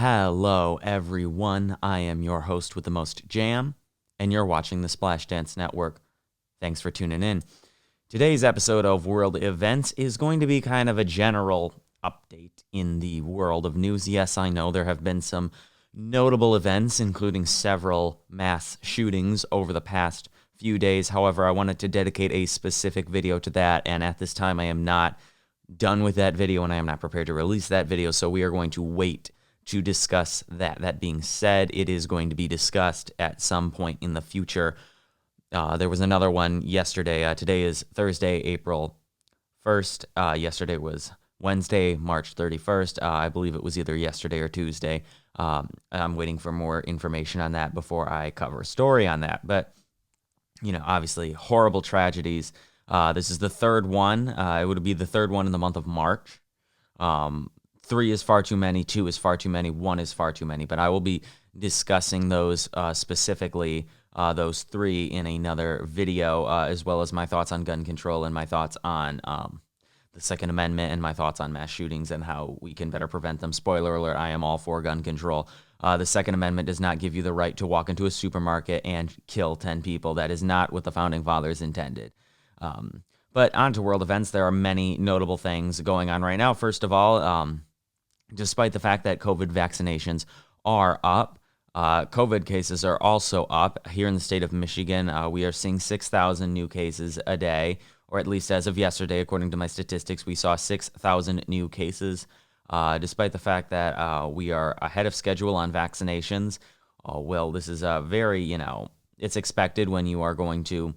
Hello, everyone. I am your host with the most jam, and you're watching the Splash Dance Network. Thanks for tuning in. Today's episode of World Events is going to be kind of a general update in the world of news. Yes, I know there have been some notable events, including several mass shootings over the past few days. However, I wanted to dedicate a specific video to that, and at this time I am not done with that video, and I am not prepared to release that video, so we are going to wait to discuss that. That being said, it is going to be discussed at some point in the future. There was another one yesterday. Today is Thursday, April 1st. Yesterday was Wednesday, March 31st. I believe it was either yesterday or Tuesday. I'm waiting for more information on that before I cover a story on that. But, obviously horrible tragedies. This is the third one. It would be the third one in the month of March. 3 is far too many, 2 is far too many, 1 is far too many. But I will be discussing those specifically, those 3 in another video, as well as my thoughts on gun control and my thoughts on the Second Amendment and my thoughts on mass shootings and how we can better prevent them. Spoiler alert, I am all for gun control. The Second Amendment does not give you the right to walk into a supermarket and kill 10 people. That is not what the Founding Fathers intended. But on to world events. There are many notable things going on right now. First of all, despite the fact that COVID vaccinations are up, COVID cases are also up. Here in the state of Michigan, we are seeing 6,000 new cases a day, or at least as of yesterday, according to my statistics, we saw 6,000 new cases. Despite the fact that we are ahead of schedule on vaccinations, this is very, it's expected when you are going to,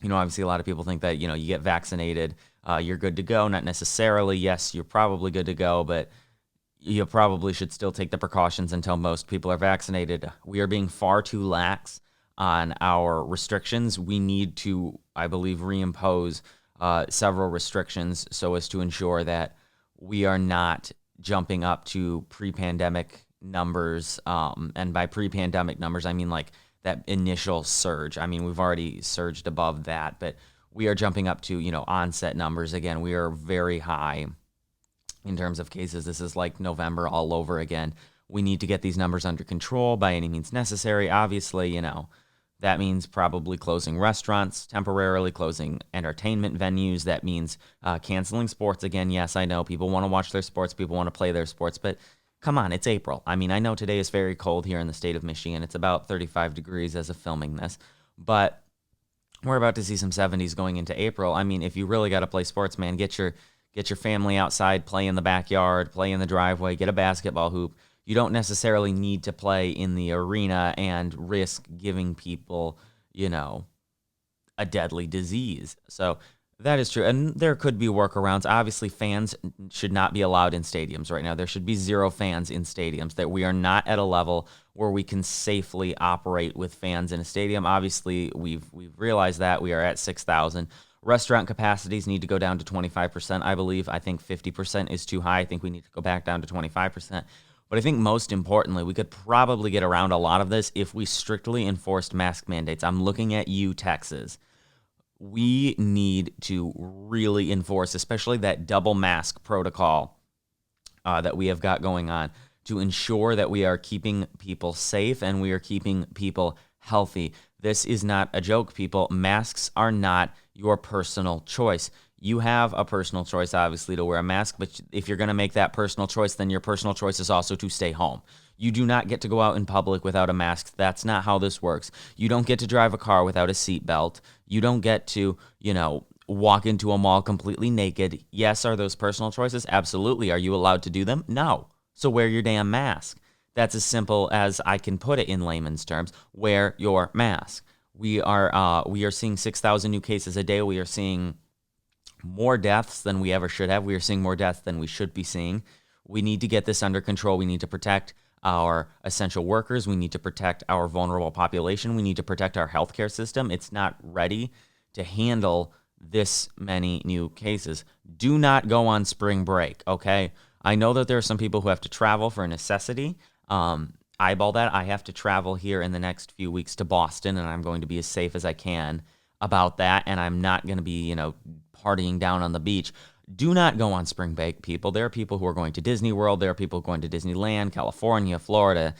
obviously a lot of people think that, you get vaccinated, you're good to go. Not necessarily. Yes, you're probably good to go, but you probably should still take the precautions until most people are vaccinated. We are being far too lax on our restrictions. We need to, I believe, reimpose several restrictions so as to ensure that we are not jumping up to pre-pandemic numbers. And by pre-pandemic numbers, I mean like that initial surge. I mean, we've already surged above that, but we are jumping up to, onset numbers. Again, we are very high in terms of cases. This is like November all over again. We need to get these numbers under control by any means necessary. Obviously, that means probably closing restaurants temporarily, closing entertainment venues. That means canceling sports again. Yes, I know people want to watch their sports, people want to play their sports, but come on, it's April. I mean, I know today is very cold here in the state of Michigan. It's about 35 degrees as of filming this, but we're about to see some 70s going into April. I mean, if you really got to play sports, man, get your family outside, play in the backyard, play in the driveway, get a basketball hoop. You don't necessarily need to play in the arena and risk giving people, a deadly disease. So that is true. And there could be workarounds. Obviously, fans should not be allowed in stadiums right now. There should be 0 fans in stadiums. That we are not at a level where we can safely operate with fans in a stadium. Obviously, we've realized that. We are at 6,000. Restaurant capacities need to go down to 25%, I believe. I think 50% is too high. I think we need to go back down to 25%. But I think most importantly, we could probably get around a lot of this if we strictly enforced mask mandates. I'm looking at you, Texas. We need to really enforce, especially that double mask protocol that we have got going on, to ensure that we are keeping people safe and we are keeping people healthy. This is not a joke, people. Masks are not your personal choice. You have a personal choice, obviously, to wear a mask, but if you're going to make that personal choice, then your personal choice is also to stay home. You do not get to go out in public without a mask. That's not how this works. You don't get to drive a car without a seatbelt. You don't get to, walk into a mall completely naked. Yes, are those personal choices? Absolutely. Are you allowed to do them? No. So wear your damn mask. That's as simple as I can put it in layman's terms. Wear your mask. We are seeing 6,000 new cases a day. We are seeing more deaths than we ever should have. We are seeing more deaths than we should be seeing. We need to get this under control. We need to protect our essential workers. We need to protect our vulnerable population. We need to protect our healthcare system. It's not ready to handle this many new cases. Do not go on spring break, okay? I know that there are some people who have to travel for a necessity. Eyeball that. I have to travel here in the next few weeks to Boston, and I'm going to be as safe as I can. about that, and I'm not going to be, partying down on the beach. Do not go on spring break, people. There are people who are going to Disney World. There are people going to Disneyland, California, Florida.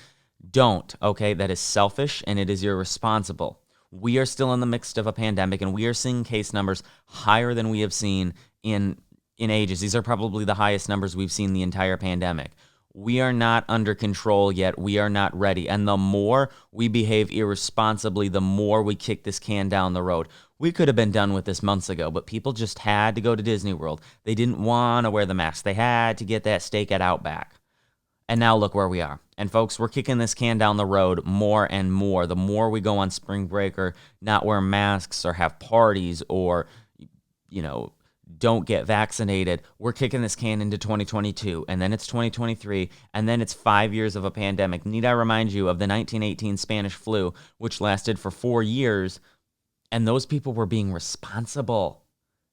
Don't, okay? That is selfish and it is irresponsible. We are still in the midst of a pandemic, and we are seeing case numbers higher than we have seen in ages. These are probably the highest numbers we've seen the entire pandemic. We are not under control yet. We are not ready. And the more we behave irresponsibly, the more we kick this can down the road. We could have been done with this months ago, but people just had to go to Disney World. They didn't want to wear the mask. They had to get that steak at Outback. And now look where we are. And folks, we're kicking this can down the road more and more. The more we go on spring break or not wear masks or have parties or, don't get vaccinated, we're kicking this can into 2022, and then it's 2023, and then it's 5 years of a pandemic. Need I remind you of the 1918 Spanish flu, which lasted for 4 years, and those people were being responsible.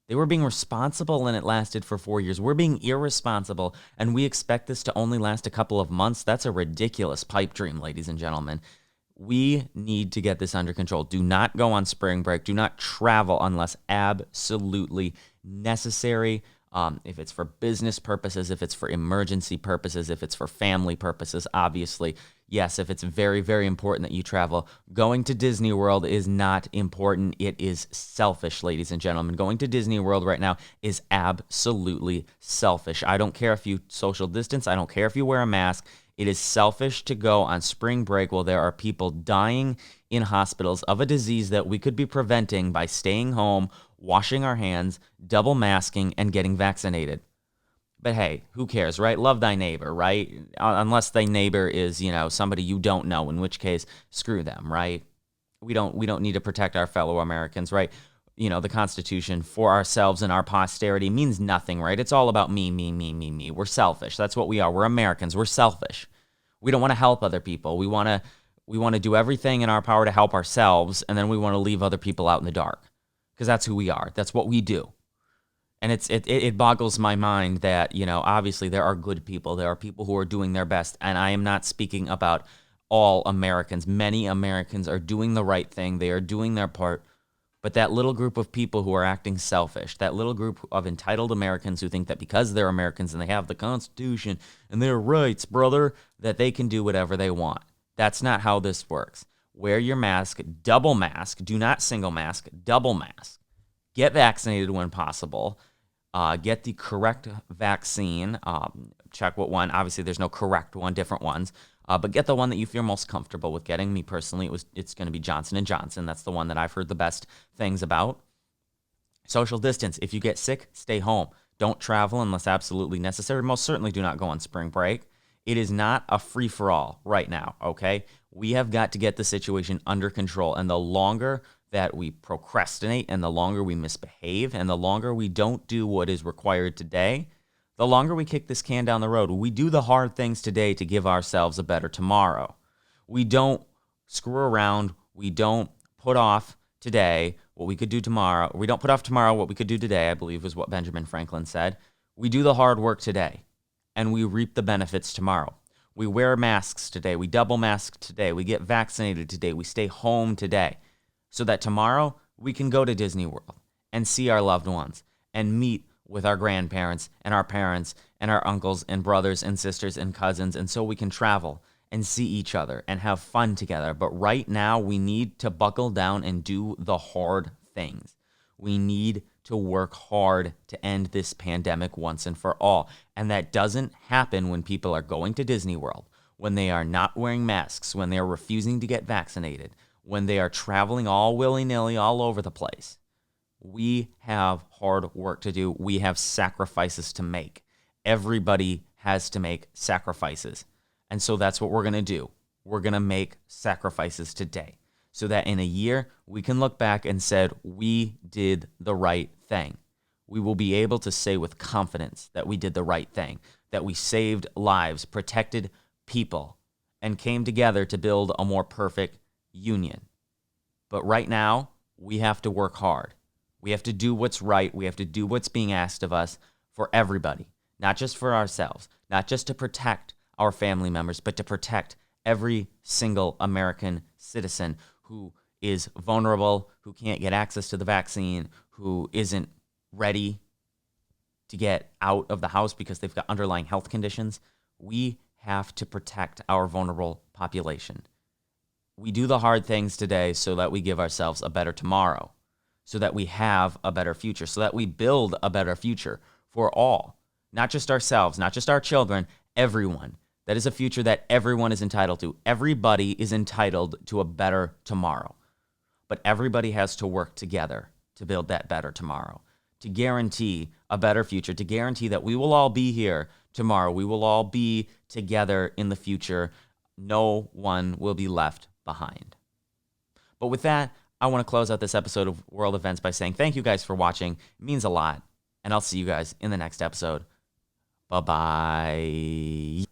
They were being responsible, and it lasted for 4 years. We're being irresponsible, and we expect this to only last a couple of months. That's a ridiculous pipe dream, ladies and gentlemen. We need to get this under control. Do not go on spring break. Do not travel unless absolutely necessary. If it's for business purposes, if it's for emergency purposes, if it's for family purposes, obviously. Yes, if it's very, very important that you travel. Going to Disney World is not important. It is selfish, ladies and gentlemen. Going to Disney World right now is absolutely selfish. I don't care if you social distance. I don't care if you wear a mask. It is selfish to go on spring break while there are people dying in hospitals of a disease that we could be preventing by staying home, washing our hands, double masking, and getting vaccinated. But hey, who cares, right? Love thy neighbor, right? Unless thy neighbor is, somebody you don't know, in which case, screw them, right? We don't need to protect our fellow Americans, right? The Constitution for ourselves and our posterity means nothing, right? It's all about me, me, me, me, me. We're selfish. That's what we are. We're Americans. We're selfish. We don't want to help other people. We want to do everything in our power to help ourselves, and then we want to leave other people out in the dark because that's who we are. That's what we do. And it boggles my mind that, obviously there are good people. There are people who are doing their best, and I am not speaking about all Americans. Many Americans are doing the right thing. They are doing their part. But that little group of people who are acting selfish, that little group of entitled Americans who think that because they're Americans and they have the Constitution and their rights, brother, that they can do whatever they want. That's not how this works. Wear your mask, double mask, do not single mask, double mask. Get vaccinated when possible. Get the correct vaccine. Check what one. Obviously, there's no correct one, different ones. But get the one that you feel most comfortable with getting. Me personally, it's going to be Johnson & Johnson. That's the one that I've heard the best things about. Social distance. If you get sick, stay home. Don't travel unless absolutely necessary. Most certainly do not go on spring break. It is not a free-for-all right now, okay? We have got to get the situation under control. And the longer that we procrastinate and the longer we misbehave and the longer we don't do what is required today, the longer we kick this can down the road. We do the hard things today to give ourselves a better tomorrow. We don't screw around. We don't put off today what we could do tomorrow. We don't put off tomorrow what we could do today, I believe is what Benjamin Franklin said. We do the hard work today, and we reap the benefits tomorrow. We wear masks today. We double mask today. We get vaccinated today. We stay home today so that tomorrow we can go to Disney World and see our loved ones and meet with our grandparents and our parents and our uncles and brothers and sisters and cousins, and so we can travel and see each other and have fun together. But right now, we need to buckle down and do the hard things. We need to work hard to end this pandemic once and for all. And that doesn't happen when people are going to Disney World, when they are not wearing masks, when they are refusing to get vaccinated, when they are traveling all willy-nilly all over the place. We have hard work to do. We have sacrifices to make. Everybody has to make sacrifices. And so that's what we're going to do. We're going to make sacrifices today so that in a year we can look back and said, we did the right thing. We will be able to say with confidence that we did the right thing, that we saved lives, protected people, and came together to build a more perfect union. But right now, we have to work hard. We have to do what's right. We have to do what's being asked of us for everybody, not just for ourselves, not just to protect our family members, but to protect every single American citizen who is vulnerable, who can't get access to the vaccine, who isn't ready to get out of the house because they've got underlying health conditions. We have to protect our vulnerable population. We do the hard things today so that we give ourselves a better tomorrow, so that we have a better future, so that we build a better future for all, not just ourselves, not just our children, everyone. That is a future that everyone is entitled to. Everybody is entitled to a better tomorrow. But everybody has to work together to build that better tomorrow, to guarantee a better future, to guarantee that we will all be here tomorrow. We will all be together in the future. No one will be left behind. But with that, I want to close out this episode of World Events by saying thank you guys for watching. It means a lot. And I'll see you guys in the next episode. Bye-bye.